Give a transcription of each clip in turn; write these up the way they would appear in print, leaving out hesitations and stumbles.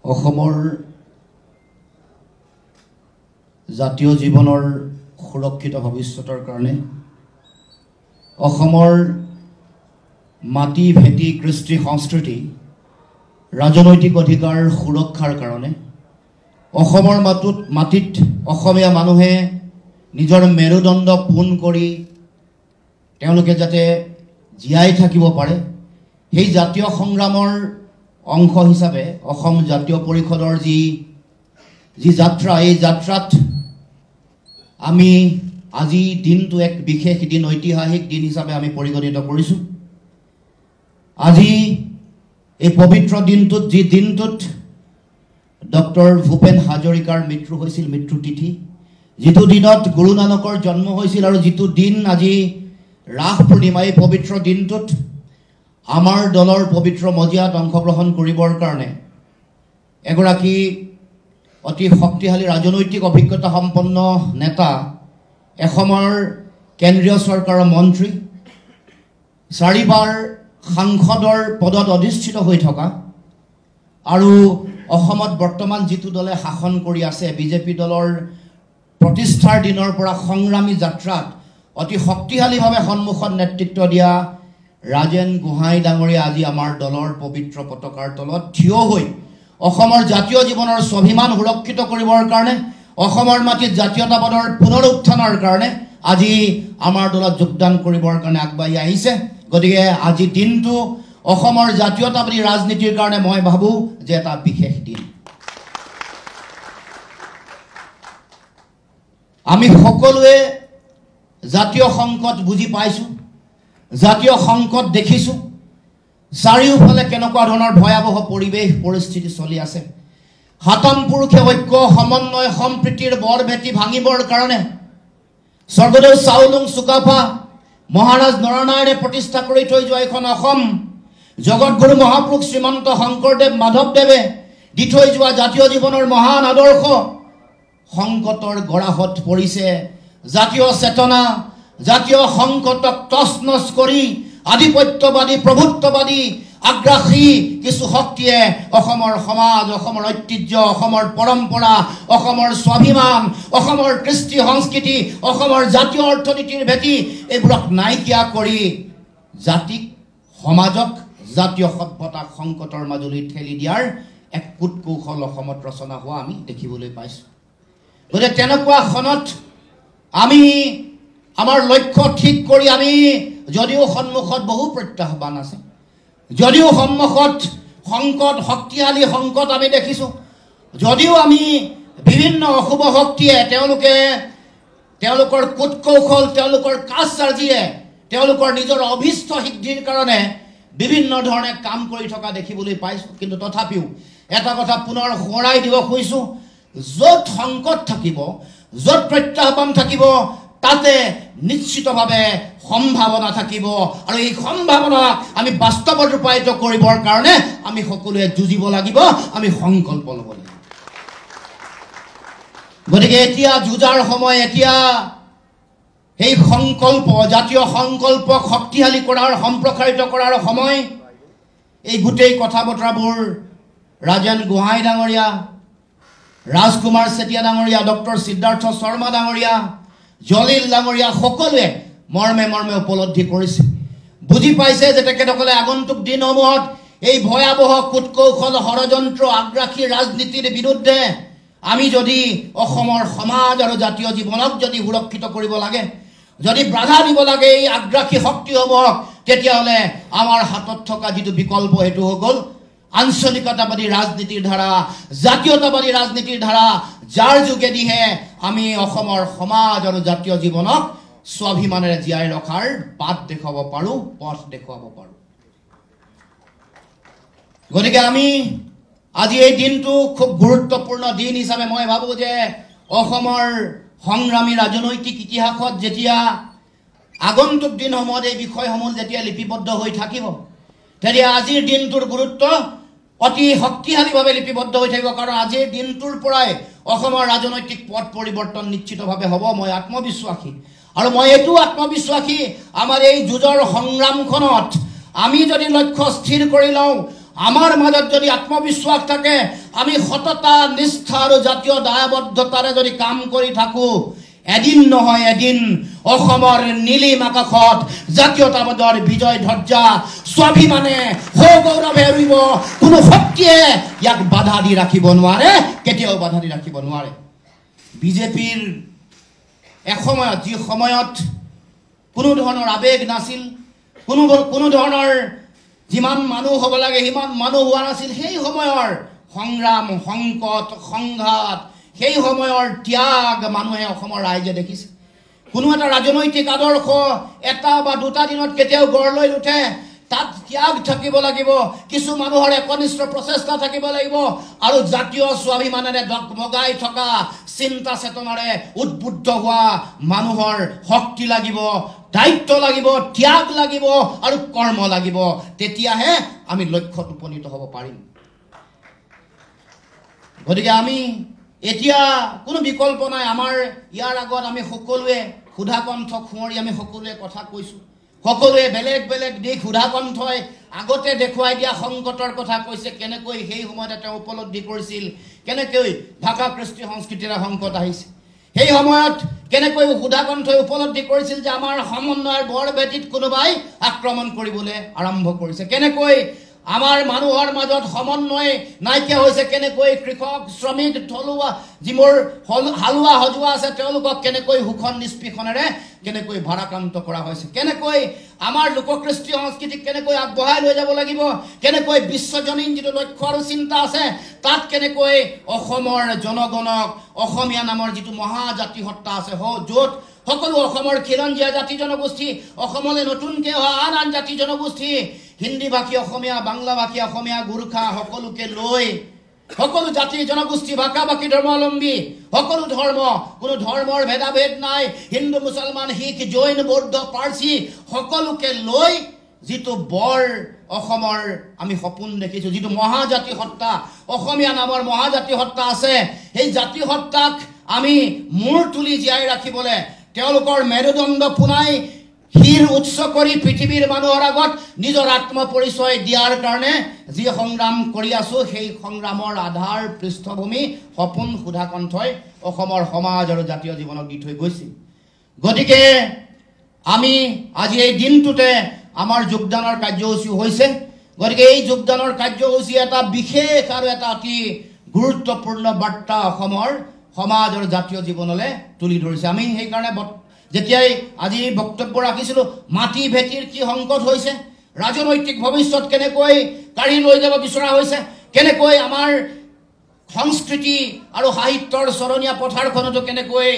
অসমৰ জাতীয় জীৱনৰ সুৰক্ষিত ভৱিষ্যতৰ কাৰণে অসমৰ মাটি ভেটি কৃষ্টি সংস্কৃতি ৰাজনৈতিক অধিকাৰ সুৰক্ষাৰ কাৰণে অসমৰ মাটিত অসমীয়া মানুহে নিজৰ মেৰুদণ্ড পোন কৰি তেওঁলোকে যাতে জীয়াই থাকিব পাৰে সেই জাতীয় সংগ্ৰামৰ অংশ হিচাপে অসম জাতীয় পৰিষদৰ যি যাত্ৰা এই যাত্ৰাত আমি আজি দিনটো এক বিশেষ দিন ঐতিহাসিক দিন হিচাপে আমি পৰিগণিত কৰিছোঁ আজি এই পবিত্ৰ দিনটোত যি দিনটোত ডক্টৰ ভূপেন হাজৰিকাৰ মৃত্যু হৈছিল মৃত্যু তিথি যিটো দিনত গুৰু নানকৰ জন্ম হৈছিল আৰু যিটো দিন আজি ৰাস পূৰ্ণিমা এই পবিত্ৰ দিনটোত আমাৰ দলৰ পবিত্ৰ মজিয়াত অংশগ্ৰহণ কৰিবৰ কাৰণে এগৰাকী অতি শক্তিশালী ৰাজনৈতিক অভিজ্ঞতা সম্পন্ন নেতা এসময়ৰ কেন্দ্ৰীয় চৰকাৰৰ মন্ত্ৰী চাৰিবাৰ সাংসদৰ পদত অধিষ্ঠিত হৈ থকা আৰু অসমত বৰ্তমান যিটো দলে শাসন কৰি আছে বিজেপি দলৰ প্ৰতিষ্ঠাৰ দিনৰ পৰা সংগ্ৰামী যাত্ৰাত অতি শক্তিশালীভাৱে সন্মুখত নেতৃত্ব দিয়া ৰাজেন গোহাঁই ডাঙৰীয়া আজি আমাৰ দলৰ পবিত্ৰ পতাকাৰ তলত থিয় হৈ অসমৰ জাতীয় জীৱনৰ স্বাভিমান সুৰক্ষিত কৰিবৰ কাৰণে অসমৰ মাটিত জাতীয়তাবাদৰ পুনৰ উত্থানৰ কাৰণে আজি আমাৰ দলত যোগদান কৰিবৰ কাৰণে আগবাঢ়ি আহিছে গতিকে আজি দিনটো অসমৰ জাতীয়তাবাদী ৰাজনীতিৰ কাৰণে মই ভাবোঁ যে এটা বিশেষ দিন আমি সকলোৱে জাতীয় সংকট বুজি পাইছোঁ জাতীয় সংকট দেখিছোঁ চাৰিওফালে কেনেকুৱা ধৰণৰ ভয়াৱহ পৰিৱেশ পৰিস্থিতি চলি আছে হাতম পুৰুষে ঐক্য সমন্বয় সম্প্ৰীতিৰ বৰ ভেটি ভাঙিবৰ কাৰণে স্বৰ্গদেউ চাওলুং চুকাফা মহাৰাজ নৰনাৰায়ণে প্ৰতিষ্ঠা কৰি থৈ যোৱা এখন অসম জগতগুৰু মহাপুৰুষ শ্ৰীমন্ত শংকৰদেৱ মাধৱদেৱে দি থৈ যোৱা জাতীয় জীৱনৰ মহান আদৰ্শ সংকটৰ গৰাহত পৰিছে জাতীয় চেতনা জাতীয় সংকটক তছনছ কৰি আধিপত্যবাদী প্ৰভুত্ববাদী আগ্ৰাসী কিছু শক্তিয়ে অসমৰ সমাজ অসমৰ ঐতিহ্য অসমৰ পৰম্পৰা অসমৰ স্বাভিমান অসমৰ কৃষ্টি সংস্কৃতি অসমৰ জাতীয় অৰ্থনীতিৰ ভেটি এইবোৰক নাইকিয়া কৰি জাতিক সমাজক জাতীয় সভ্যতাক সংকটৰ মাজলৈ ঠেলি দিয়াৰ এক কূটকৌশল অসমত ৰচনা হোৱা আমি দেখিবলৈ পাইছোঁ গতিকে তেনেকুৱা খনত আমি আমাৰ লক্ষ্য ঠিক কৰি আমি যদিও সন্মুখত বহু প্ৰত্যাহ্বান আছে যদিও সন্মুখত সংকট শক্তিশালী সংকট আমি দেখিছোঁ যদিও আমি বিভিন্ন অশুভ শক্তিয়ে তেওঁলোকৰ কূটকৌশল তেওঁলোকৰ কাৰ্য্যে তেওঁলোকৰ নিজৰ অভিষ্ট সিদ্ধিৰ কাৰণে বিভিন্ন ধৰণে কাম কৰি থকা দেখিবলৈ পাইছোঁ কিন্তু তথাপিও এটা কথা পুনৰ সোঁৱৰাই দিব খুজিছোঁ য'ত সংকট থাকিব য'ত প্ৰত্যাহ্বান থাকিব তাতে নিশ্চিতভাৱে সম্ভাৱনা থাকিব আৰু এই সম্ভাৱনা আমি বাস্তৱত ৰূপায়িত কৰিবৰ কাৰণে আমি সকলোৱে যুঁজিব লাগিব আমি সংকল্প ল'ব লাগিব গতিকে এতিয়া যুঁজাৰ সময় এতিয়া এই সংকল্প জাতীয় সংকল্পক শক্তিশালী কৰাৰ সম্প্ৰসাৰিত কৰাৰ সময় এই গোটেই কথা বতৰাবোৰ ৰাজেন গোহাঁই ডাঙৰীয়া ৰাজকুমাৰ চেতিয়া ডাঙৰীয়া ডক্টৰ সিদ্ধাৰ্থ শৰ্মা ডাঙৰীয়া জলিল ডাঙৰীয়া সকলোৱে মৰ্মে মৰ্মে উপলব্ধি কৰিছে বুজি পাইছে যে তেখেতসকলে আগন্তুক দিনসমূহত এই ভয়াৱহ কূটকৌশল ষড়যন্ত্ৰ আগ্ৰাসী ৰাজনীতিৰ বিৰুদ্ধে আমি যদি অসমৰ সমাজ আৰু জাতীয় জীৱনক যদি সুৰক্ষিত কৰিব লাগে যদি বাধা দিব লাগে এই আগ্ৰাসী শক্তিসমূহক তেতিয়াহ'লে আমাৰ হাতত থকা যিটো বিকল্প সেইটো হৈ গ'ল আঞ্চলিকতাবাদী ৰাজনীতিৰ ধাৰা জাতীয়তাবাদী ৰাজনীতিৰ ধাৰা যাৰ যোগেদিহে আমি অসমৰ সমাজ আৰু জাতীয় জীৱনক স্বাভিমানেৰে জীয়াই ৰখাৰ বাট দেখুৱাব পাৰোঁ পথ দেখুৱাব পাৰোঁ গতিকে আমি আজি এই দিনটো খুব গুৰুত্বপূৰ্ণ দিন হিচাপে মই ভাবোঁ যে অসমৰ সংগ্ৰামী ৰাজনৈতিক ইতিহাসত যেতিয়া আগন্তুক দিনসমূহত এই বিষয়সমূহ যেতিয়া লিপিবদ্ধ হৈ থাকিব তেতিয়া আজিৰ দিনটোৰ গুৰুত্ব অতি শক্তিশালীভাৱে লিপিবদ্ধ হৈ থাকিব কাৰণ আজিৰ দিনটোৰ পৰাই অসমৰ ৰাজনৈতিক পথ পৰিৱৰ্তন নিশ্চিতভাৱে হ'ব মই আত্মবিশ্বাসী আৰু মই এইটো আত্মবিশ্বাসী আমাৰ এই যুঁজৰ সংগ্ৰামখনত আমি যদি লক্ষ্য স্থিৰ কৰি লওঁ আমাৰ মাজত যদি আত্মবিশ্বাস থাকে, আমি সততা নিষ্ঠা আৰু জাতীয় দায়বদ্ধতাৰে যদি কাম কৰি থাকো, এদিন নহয় এদিন অসমৰ নীলিম আকাশত জাতীয়তাবাদৰ বিজয় ধ্বজা স্বাভিমানে সগৌৰৱে উৰিব। কোনো শক্তিয়ে ইয়াক বাধা দি ৰাখিব নোৱাৰে, কেতিয়াও বাধা দি ৰাখিব নোৱাৰে। বিজেপিৰ এসময়ত, যি সময়ত কোনো ধৰণৰ আৱেগ নাছিল, কোনো ধৰণৰ যিমান মানুহ হ'ব লাগে সিমান মানুহ হোৱা নাছিল, সেই সময়ৰ সংগ্ৰাম, সংকট, সংঘাত, সেই সময়ৰ ত্যাগ মানুহে অসমৰ ৰাইজে দেখিছে। কোনো এটা ৰাজনৈতিক আদৰ্শ এটা বা দুটা দিনত কেতিয়াও গঢ় লৈ নুঠে। তাত ত্যাগ থাকিব লাগিব, কিছু মানুহৰ একনিষ্ঠ প্ৰচেষ্টা থাকিব লাগিব, আৰু জাতীয় স্বাভিমানেৰে ডগমগাই থকা চিন্তা চেতনাৰে উদ্বুদ্ধ হোৱা মানুহৰ শক্তি লাগিব, দায়িত্ব লাগিব, ত্যাগ লাগিব আৰু কৰ্ম লাগিব। তেতিয়াহে আমি লক্ষ্যত উপনীত হ'ব পাৰিম। গতিকে আমি এতিয়া কোনো বিকল্প নাই। আমাৰ ইয়াৰ আগত আমি সকলোৱে সুধাকণ্ঠ সুঁৱৰি আমি সকলোৱে কথা কৈছোঁ। সকলোৱে বেলেগ বেলেগ দিশ সুধাকণ্ঠই আগতে দেখুৱাই দিয়া সংকটৰ কথা কৈছে, কেনেকৈ সেই সময়তে তেওঁ উপলব্ধি কৰিছিল, কেনেকৈ ভাষা কৃষ্টি সংস্কৃতিৰে সংকট আহিছে। সেই সময়ত কেনেকৈ সুধাকণ্ঠই উপলব্ধি কৰিছিল যে আমাৰ সমন্বয়ৰ বৰভেটিত কোনোবাই আক্ৰমণ কৰিবলৈ আৰম্ভ কৰিছে, কেনেকৈ আমাৰ মানুহৰ মাজত সমন্বয় নাইকিয়া হৈছে, কেনেকৈ কৃষক, শ্ৰমিক, থলুৱা যিবোৰ হালোৱা সজোৱা আছে তেওঁলোকক কেনেকৈ শোষণ নিষ্পীষণেৰে কেনেকৈ ভাৰাক্ৰান্ত কৰা হৈছে, কেনেকৈ আমাৰ লোককৃষ্টি সংস্কৃতিক কেনেকৈ আগবঢ়াই লৈ যাব লাগিব, কেনেকৈ বিশ্বজনীন যিটো লক্ষ্য আৰু চিন্তা আছে তাত কেনেকৈ অসমৰ জনগণক অসমীয়া নামৰ যিটো মহাজাতি সত্তা আছে, য'ত সকলো অসমৰ খিলঞ্জীয়া জাতি জনগোষ্ঠী, অসমলৈ নতুনকৈ অহা আন আন জাতি জনগোষ্ঠী, হিন্দী ভাষী অসমীয়া, বাংলা ভাষী অসমীয়া, গোৰ্খা সকলোকে লৈ সকলো জাতি জনগোষ্ঠী, ভাষা ভাষী, ধৰ্মাৱলম্বী, সকলো ধৰ্ম, কোনো ধৰ্মৰ ভেদাভেদ নাই, হিন্দু, মুছলমান, শিখ, জৈন, বৌদ্ধ, পাৰ্চী সকলোকে লৈ যিটো বৰ অসমৰ আমি সপোন দেখিছোঁ, যিটো মহাজাতি সত্তা, অসমীয়া নামৰ মহাজাতি সত্তা আছে, সেই জাতি সত্তাক আমি মূৰ তুলি জীয়াই ৰাখিবলৈ, তেওঁলোকৰ মেৰুদণ্ড পোনাই শিৰ উৎস কৰি পৃথিৱীৰ মানুহৰ আগত নিজৰ আত্মপৰিচয় দিয়াৰ কাৰণে যি সংগ্ৰাম কৰি আছোঁ, সেই সংগ্ৰামৰ আধাৰ পৃষ্ঠভূমি সপোন সুধাকণ্ঠই অসমৰ সমাজ আৰু জাতীয় জীৱনক দি থৈ গৈছিল। গতিকে আমি আজি এই দিনটোতে আমাৰ যোগদানৰ কাৰ্যসূচী হৈছে। গতিকে এই যোগদানৰ কাৰ্যসূচী এটা বিশেষ আৰু এটা অতি গুৰুত্বপূৰ্ণ বাৰ্তা অসমৰ সমাজ আৰু জাতীয় জীৱনলৈ তুলি ধৰিছে। আমি সেইকাৰণে যেতিয়াই আজি বক্তব্য ৰাখিছিলোঁ, মাটি ভেটিৰ কি সংকট হৈছে, ৰাজনৈতিক ভৱিষ্যত কেনেকৈ কাঢ়ি লৈ যাব বিচৰা হৈছে, কেনেকৈ আমাৰ সংস্কৃতি আৰু সাহিত্যৰ চৰণীয়া পথাৰখনতো কেনেকৈ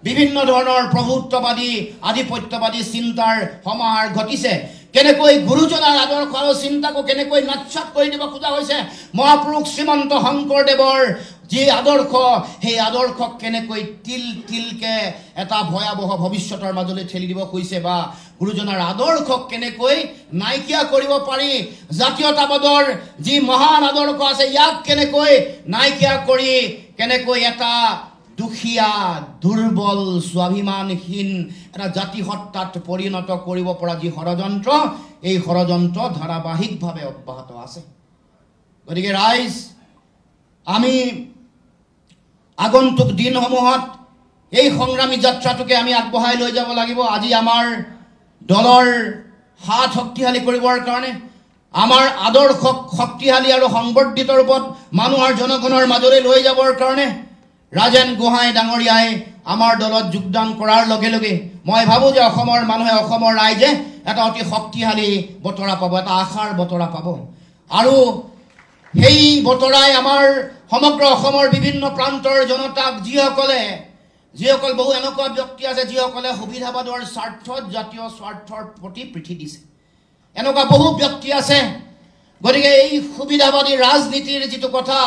বিভিন্ন ধৰণৰ প্ৰভুত্ববাদী আধিপত্যবাদী চিন্তাৰ সমাহাৰ ঘটিছে, কেনেকৈ গুৰুজনাৰ আদৰ্শ আৰু চিন্তাকো কেনেকৈ নাচ্ছাত কৰি দিব খোজা হৈছে, মহাপুৰুষ শ্ৰীমন্ত শংকৰদেৱৰ যি আদৰ্শ, সেই আদৰ্শক কেনেকৈ তিল তিলকে এটা ভয়াৱহ ভৱিষ্যতৰ মাজলৈ ঠেলি দিব খুজিছে, বা গুৰুজনাৰ আদৰ্শক কেনেকৈ নাইকিয়া কৰিব পাৰি, জাতীয়তাবাদৰ যি মহান আদৰ্শ আছে ইয়াক কেনেকৈ নাইকিয়া কৰি কেনেকৈ এটা দুখীয়া, দুৰ্বল, স্বাভিমানহীন এটা জাতি সত্তাত পৰিণত কৰিব পৰা যি ষড়যন্ত্ৰ, এই ষড়যন্ত্ৰ ধাৰাবাহিকভাৱে অব্যাহত আছে। গতিকে ৰাইজ, আমি আগন্তুক দিনসমূহত এই সংগ্ৰামী যাত্ৰাটোকে আমি আগবঢ়াই লৈ যাব লাগিব। আজি আমাৰ দলৰ হাত শক্তিশালী কৰিবৰ কাৰণে, আমাৰ আদৰ্শক শক্তিশালী আৰু সংবৰ্ধিত ৰূপত মানুহৰ জনগণৰ মাজলৈ লৈ যাবৰ কাৰণে ৰাজেন গোহাঁই ডাঙৰীয়াই আমাৰ দলত যোগদান কৰাৰ লগে লগে মই ভাবোঁ যে অসমৰ মানুহে, অসমৰ ৰাইজে এটা অতি শক্তিশালী বতৰা পাব, এটা আশাৰ বতৰা পাব, আৰু সেই বতৰাই আমাৰ সমগ্ৰ অসমৰ বিভিন্ন প্ৰান্তৰ জনতাক, যিসকল বহু এনেকুৱা ব্যক্তি আছে যিসকলে সুবিধাবাদৰ স্বাৰ্থত জাতীয় স্বাৰ্থৰ প্ৰতি পিঠি দিছে, এনেকুৱা বহু ব্যক্তি আছে। গতিকে এই সুবিধাবাদী ৰাজনীতিৰ যিটো কথা,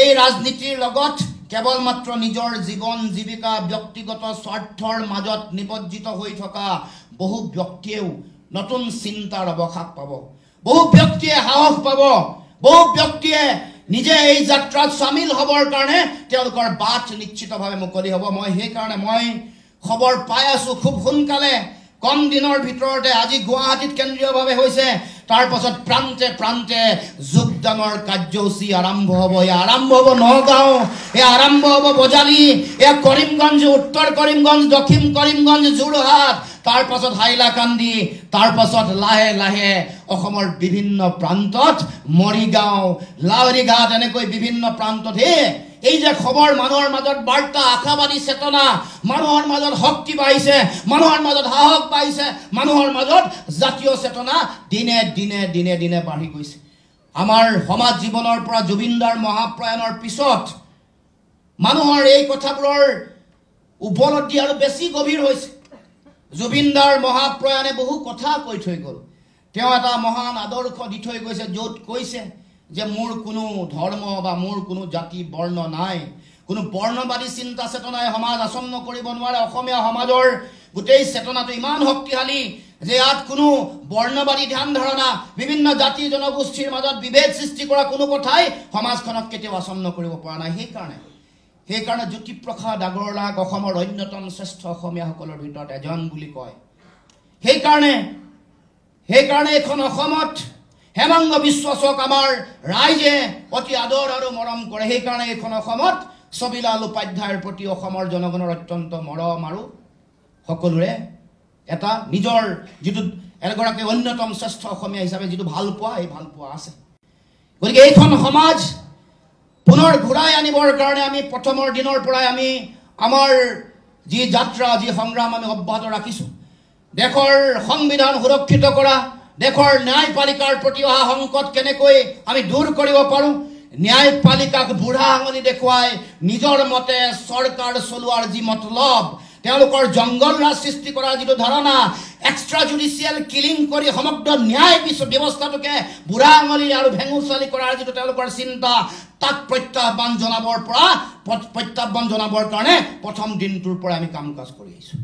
এই ৰাজনীতিৰ লগত কেৱল মাত্ৰ নিজৰ জীৱন জীৱিকা ব্যক্তিগত স্বাৰ্থৰ মাজত নিবজ্জিত হৈ থকা বহু ব্যক্তিয়েও নতুন চিন্তাৰ অৱকাশ পাব, বহু ব্যক্তিয়ে সাহস পাব, বহু ব্যক্তিয়ে নিজে এই যাত্ৰাত সামিল হ'বৰ কাৰণে তেওঁলোকৰ বাট নিশ্চিতভাৱে মুকলি হ'ব। সেইকাৰণে মই খবৰ পাই আছোঁ, খুব সোনকালে কম দিনৰ ভিতৰতে আজি গুৱাহাটীত কেন্দ্ৰীয়ভাৱে হৈছে, তাৰ পাছত প্ৰান্তে প্ৰান্তে যোগ যোগদানৰ কাৰ্যসূচী আৰম্ভ হ'ব এয়া আৰম্ভ হ'ব নগাঁও এয়া আৰম্ভ হ'ব বজালি এয়া কৰিমগঞ্জ উত্তৰ কৰিমগঞ্জ দক্ষিণ কৰিমগঞ্জ যোৰহাট তাৰ পাছত হাইলাকান্দি তাৰ পাছত লাহে লাহে অসমৰ বিভিন্ন প্ৰান্তত মৰিগাঁও লাউৰিঘাট এনেকৈ বিভিন্ন প্ৰান্তত এই যে খবৰ মানুহৰ মাজত বাৰ্তা আশাবাদী চেতনা মানুহৰ মাজত শক্তি পাইছে মানুহৰ মাজত সাহস পাইছে মানুহৰ মাজত জাতীয় চেতনা দিনে দিনে দিনে দিনে বাঢ়ি গৈছে আমাৰ সমাজ জীৱনৰ পৰা জুবিনদাৰ মহাপ্ৰয়াণৰ পিছত মানুহৰ এই কথাবোৰৰ উপলব্ধি আৰু বেছি গভীৰ হৈছে জুবিনদাৰ মহাপ্ৰয়াণে বহু কথা কৈ থৈ গ'ল তেওঁ এটা মহান আদৰ্শ দি থৈ গৈছে য'ত কৈছে যে মোৰ কোনো ধৰ্ম বা মোৰ কোনো জাতি বৰ্ণ নাই কোনো বৰ্ণবাদী চিন্তা চেতনাই সমাজ আচন্ন কৰিব নোৱাৰে অসমীয়া সমাজৰ গোটেই চেতনাটো ইমান শক্তিশালী যে ইয়াত কোনো বৰ্ণবাদী ধ্যান ধাৰণা বিভিন্ন জাতি জনগোষ্ঠীৰ মাজত বিভেদ সৃষ্টি কৰা কোনো কথাই সমাজখনক কেতিয়াও আচন্ন কৰিব পৰা নাই সেইকাৰণে জ্যোতিপ্ৰসাদ আগৰৱালাক অসমৰ অন্যতম শ্ৰেষ্ঠ অসমীয়াসকলৰ ভিতৰত এজন বুলি কয় সেইকাৰণে এইখন অসমত হেমাংগ বিশ্বাসক আমাৰ ৰাইজে অতি আদৰ আৰু মৰম কৰে সেইকাৰণে এইখন অসমত ছবিলাল উপাধ্যায়ৰ প্ৰতি অসমৰ জনগণৰ অত্যন্ত মৰম আৰু সকলোৰে এটা নিজৰ যিটো এগৰাকী অন্যতম শ্ৰেষ্ঠ অসমীয়া হিচাপে যিটো ভাল পোৱা এই ভাল পোৱা আছে গতিকে এইখন সমাজ পুনৰ ঘূৰাই আনিবৰ কাৰণে আমি প্ৰথমৰ দিনৰ পৰাই আমি আমাৰ যি যাত্ৰা যি সংগ্ৰাম আমি অব্যাহত ৰাখিছোঁ দেশৰ সংবিধান সুৰক্ষিত কৰা দেশৰ ন্যায়পালিকাৰ প্ৰতি অহা সংকট কেনেকৈ আমি দূৰ কৰিব পাৰোঁ ন্যায়পালিকাক বুঢ়া আঙুলি দেখুৱাই নিজৰ মতে চৰকাৰ চলোৱাৰ যি মতলব তেওঁলোকৰ জংগল ৰাজ সৃষ্টি কৰাৰ যিটো ধাৰণা এক্সট্ৰা জুডিচিয়েল কিলিং কৰি সমগ্ৰ ন্যায় ব্যৱস্থাটোকে বুঢ়া আঙুলি আৰু ভেঙুচালি কৰাৰ যিটো তেওঁলোকৰ চিন্তা তাক প্ৰত্যাহ্বান জনাবৰ কাৰণে প্ৰথম দিনটোৰ পৰা আমি কাম কাজ কৰি আহিছোঁ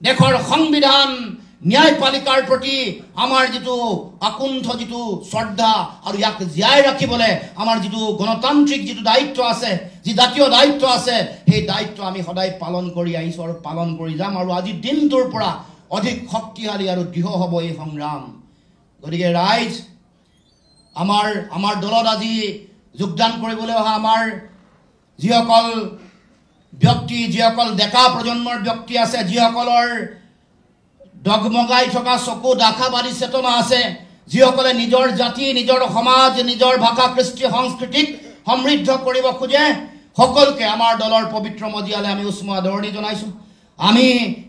দেশৰ সংবিধান ন্যায়পালিকাৰ প্ৰতি আমাৰ যিটো আকুণ্ঠ যিটো শ্ৰদ্ধা আৰু ইয়াক জীয়াই ৰাখিবলৈ আমাৰ যিটো গণতান্ত্ৰিক যিটো দায়িত্ব আছে যি জাতীয় দায়িত্ব আছে সেই দায়িত্ব আমি সদায় পালন কৰি আহিছোঁ আৰু পালন কৰি যাম আৰু আজিৰ দিনটোৰ পৰা অধিক শক্তিশালী আৰু দৃঢ় হ'ব এই সংগ্ৰাম গতিকে ৰাইজ আমাৰ দলত আজি যোগদান কৰিবলৈ অহা আমাৰ যিসকল ব্যক্তি যিসকল ডেকা প্ৰজন্মৰ ব্যক্তি আছে যিসকলৰ ডগমগাই থকা চকুত আশাবাদী চেতনা আছে যিসকলে নিজৰ জাতি নিজৰ সমাজ নিজৰ ভাষা কৃষ্টি সংস্কৃতিক সমৃদ্ধ কৰিব খোজে সকলোকে আমাৰ দলৰ পবিত্ৰ মজিয়ালে আমি উষ্ম আদৰণি জনাইছোঁ আমি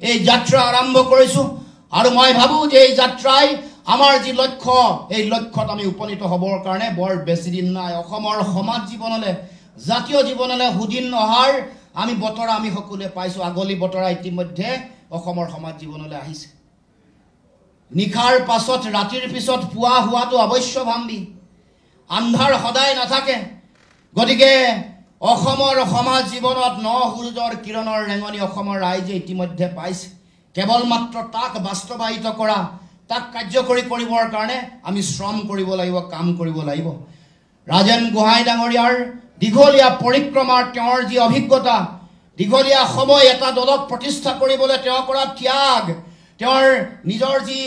এই যাত্ৰা আৰম্ভ কৰিছোঁ আৰু মই ভাবোঁ যে এই যাত্ৰাই আমাৰ যি লক্ষ্য এই লক্ষ্যত আমি উপনীত হ'বৰ কাৰণে বৰ বেছি দিন নাই অসমৰ সমাজ জীৱনলৈ জাতীয় জীৱনলৈ সুদিন অহাৰ আমি বতৰা আমি সকলোৱে পাইছোঁ আগলি বতৰা ইতিমধ্যে অসমৰ সমাজ জীৱনলৈ আহিছে নিশাৰ পাছত ৰাতিৰ পিছত পুৱা হোৱাটো অৱশ্যভাম্বী আন্ধাৰ সদায় নাথাকে গতিকে অসমৰ সমাজ জীৱনত ন সূৰ্যৰ কিৰণৰ ৰেঙনি অসমৰ ৰাইজে ইতিমধ্যে পাইছে কেৱল মাত্ৰ তাক বাস্তৱায়িত কৰা তাক কাৰ্যকৰী কৰিবৰ কাৰণে আমি শ্ৰম কৰিব লাগিব কাম কৰিব লাগিব ৰাজেন গোহাঁই ডাঙৰীয়াৰ দীঘলীয়া পৰিক্ৰমাৰ তেওঁৰ যি অভিজ্ঞতা দীঘলীয়া সময় এটা দলক প্ৰতিষ্ঠা কৰিবলৈ তেওঁ কৰা ত্যাগ তেওঁৰ নিজৰ যি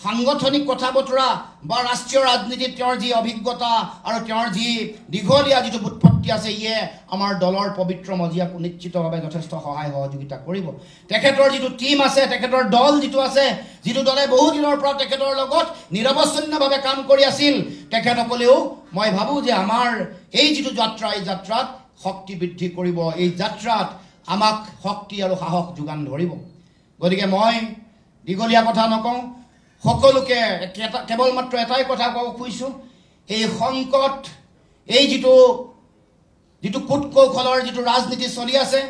সাংগঠনিক কথা বতৰা বা ৰাষ্ট্ৰীয় ৰাজনীতিত তেওঁৰ যি অভিজ্ঞতা আৰু তেওঁৰ যি দীঘলীয়া যিটো উৎপত্তি আছে ইয়ে আমাৰ দলৰ পবিত্ৰ মজিয়াক নিশ্চিতভাৱে যথেষ্ট সহায় সহযোগিতা কৰিব তেখেতৰ যিটো টীম আছে তেখেতৰ দল যিটো আছে যিটো দলে বহু দিনৰ পৰা তেখেতৰ লগত নিৰৱচ্ছিন্নভাৱে কাম কৰি আছিল তেখেতসকলেও মই ভাবোঁ যে আমাৰ এই যিটো যাত্ৰা এই যাত্ৰাত শক্তি বৃদ্ধি কৰিব এই যাত্ৰাত আমাক শক্তি আৰু সাহস যোগান ধৰিব গতিকে মই দীঘলীয়া কথা নকওঁ সকলোকে কেৱল মাত্ৰ এটাই কথা ক'ব খুজিছোঁ এই সংকট এই যিটো কূট কৌশলৰ যিটো ৰাজনীতি চলি আছে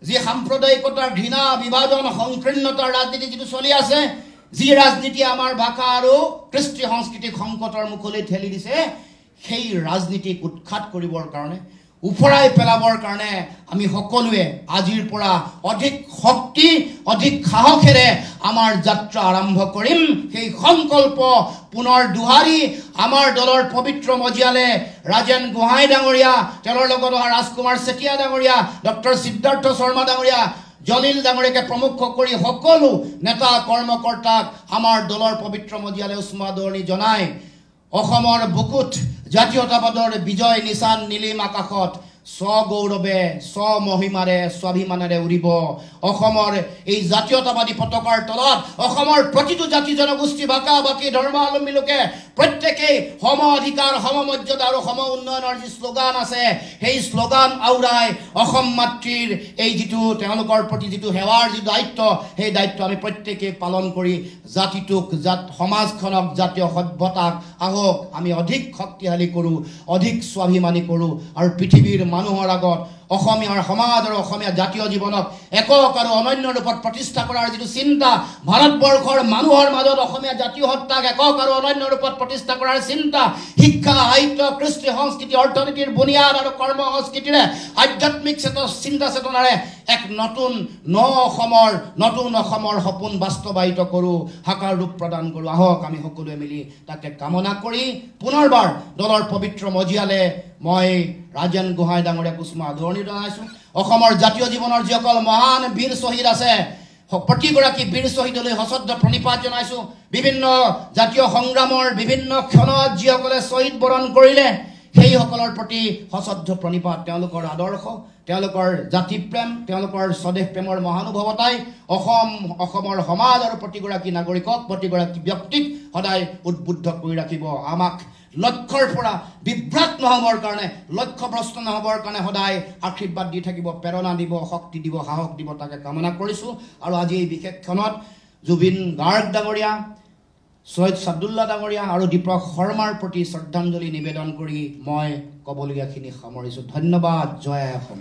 যি সাম্প্ৰদায়িকতাৰ ঘৃণা বিভাজন সংকীৰ্ণতাৰ ৰাজনীতি যিটো চলি আছে যি ৰাজনীতিয়ে আমাৰ ভাষা আৰু কৃষ্টি সাংস্কৃতিক সংকটৰ মুখলৈ ঠেলি দিছে সেই ৰাজনীতিক উৎখাত কৰিবৰ কাৰণে উফৰাই পেলাবৰ কাৰণে আমি সকলোৱে আজিৰ পৰা অধিক শক্তি অধিক সাহসেৰে আমাৰ যাত্ৰা আৰম্ভ কৰিম সেই সংকল্প পুনৰ দুহাৰি আমাৰ দলৰ পবিত্ৰ মজিয়ালে ৰাজেন গোহাঁই ডাঙৰীয়া তেওঁৰ লগত অহা ৰাজকুমাৰ চেতিয়া ডাঙৰীয়া ডক্টৰ সিদ্ধাৰ্থ শৰ্মা ডাঙৰীয়া জলিল ডাঙৰীয়াকে প্ৰমুখ কৰি সকলো নেতা কৰ্মকৰ্তাক আমাৰ দলৰ পবিত্ৰ মজিয়ালে উষ্ম আদৰণি জনাই অসমৰ বুকুত জাতীয়তাবাদৰ বিজয় নিশান নীলিম আকাশত স্বগৌৰৱে স্বমহিমাৰে স্বাভিমানেৰে উৰিব অসমৰ এই জাতীয়তাবাদী পতাকাৰ তলত অসমৰ প্ৰতিটো জাতি জনগোষ্ঠী ভাষা ভাষী ধৰ্মাৱলম্বী লোকে প্ৰত্যেকেই সম অধিকাৰ সম মৰ্যাদা আৰু সম উন্নয়নৰ যি শ্লোগান আছে সেই শ্লোগান আউৰাই অসম মাতৃৰ এই যিটো তেওঁলোকৰ প্ৰতি যিটো সেৱাৰ যি দায়িত্ব সেই দায়িত্ব আমি প্ৰত্যেকেই পালন কৰি জাতিটোক সমাজখনক জাতীয় সভ্যতাক আহক আমি অধিক শক্তিশালী কৰোঁ অধিক স্বাভিমানী কৰোঁ আৰু পৃথিৱীৰ মানুহৰ আগত অসমীয়াৰ সমাজ আৰু অসমীয়া জাতীয় জীৱনক একক আৰু অনন্য ৰূপত প্ৰতিষ্ঠা কৰাৰ যিটো চিন্তা ভাৰতবৰ্ষৰ মানুহৰ মাজত অসমীয়া জাতীয় সত্তাক একক আৰু অনন্য ৰূপত প্ৰতিষ্ঠা কৰাৰ চিন্তা শিক্ষা সাহিত্য কৃষ্টি সংস্কৃতি অৰ্থনীতিৰ বুনিয়াদ আৰু কৰ্ম সংস্কৃতিৰে আধ্যাত্মিক চিন্তা চেতনাৰে এক নতুন অসমৰ সপোন বাস্তৱায়িত কৰোঁ সাকাৰ ৰূপ প্ৰদান কৰোঁ আহক আমি সকলোৱে মিলি তাকে কামনা কৰি পুনৰবাৰ দলৰ পবিত্ৰ মজিয়ালে মই ৰাজেন গোহাঁই ডাঙৰীয়া কুচুমা আদৰণি জনাইছোঁ অসমৰ জাতীয় জীৱনৰ যিসকল মহান বীৰ শ্বহীদ আছে প্ৰতিগৰাকী বীৰ শ্বহীদলৈ সশ্ৰদ্ধ প্ৰণিপাত জনাইছোঁ বিভিন্ন জাতীয় সংগ্ৰামৰ বিভিন্ন ক্ষণত যিসকলে শ্বহীদ বৰণ কৰিলে সেইসকলৰ প্ৰতি সশ্ৰদ্ধ প্ৰণিপাত তেওঁলোকৰ আদৰ্শ তেওঁলোকৰ জাতি প্ৰেম তেওঁলোকৰ স্বদেশ প্ৰেমৰ মহানুভৱতাই অসমৰ সমাজ আৰু প্ৰতিগৰাকী নাগৰিকক প্ৰতিগৰাকী ব্যক্তিক সদায় উদ্বুদ্ধ কৰি ৰাখিব আমাক লক্ষ্যৰ পৰা বিভ্ৰাট নহবৰ কাৰণে লক্ষ্যভ্ৰষ্ট নহবৰ কাৰণে সদায় আশীৰ্বাদ দি থাকিব প্ৰেৰণা দিব শক্তি দিব সাহস দিব তাকে কামনা কৰিছোঁ আৰু আজি এই বিশেষ ক্ষণত জুবিন গাৰ্গ ডাঙৰীয়া সৈয়দ ছাদুল্লাহ ডাঙৰীয়া আৰু দীপক শৰ্মাৰ প্ৰতি শ্ৰদ্ধাঞ্জলি নিবেদন কৰি মই ক'বলগীয়াখিনি সামৰিছোঁ ধন্যবাদ জয় অসম।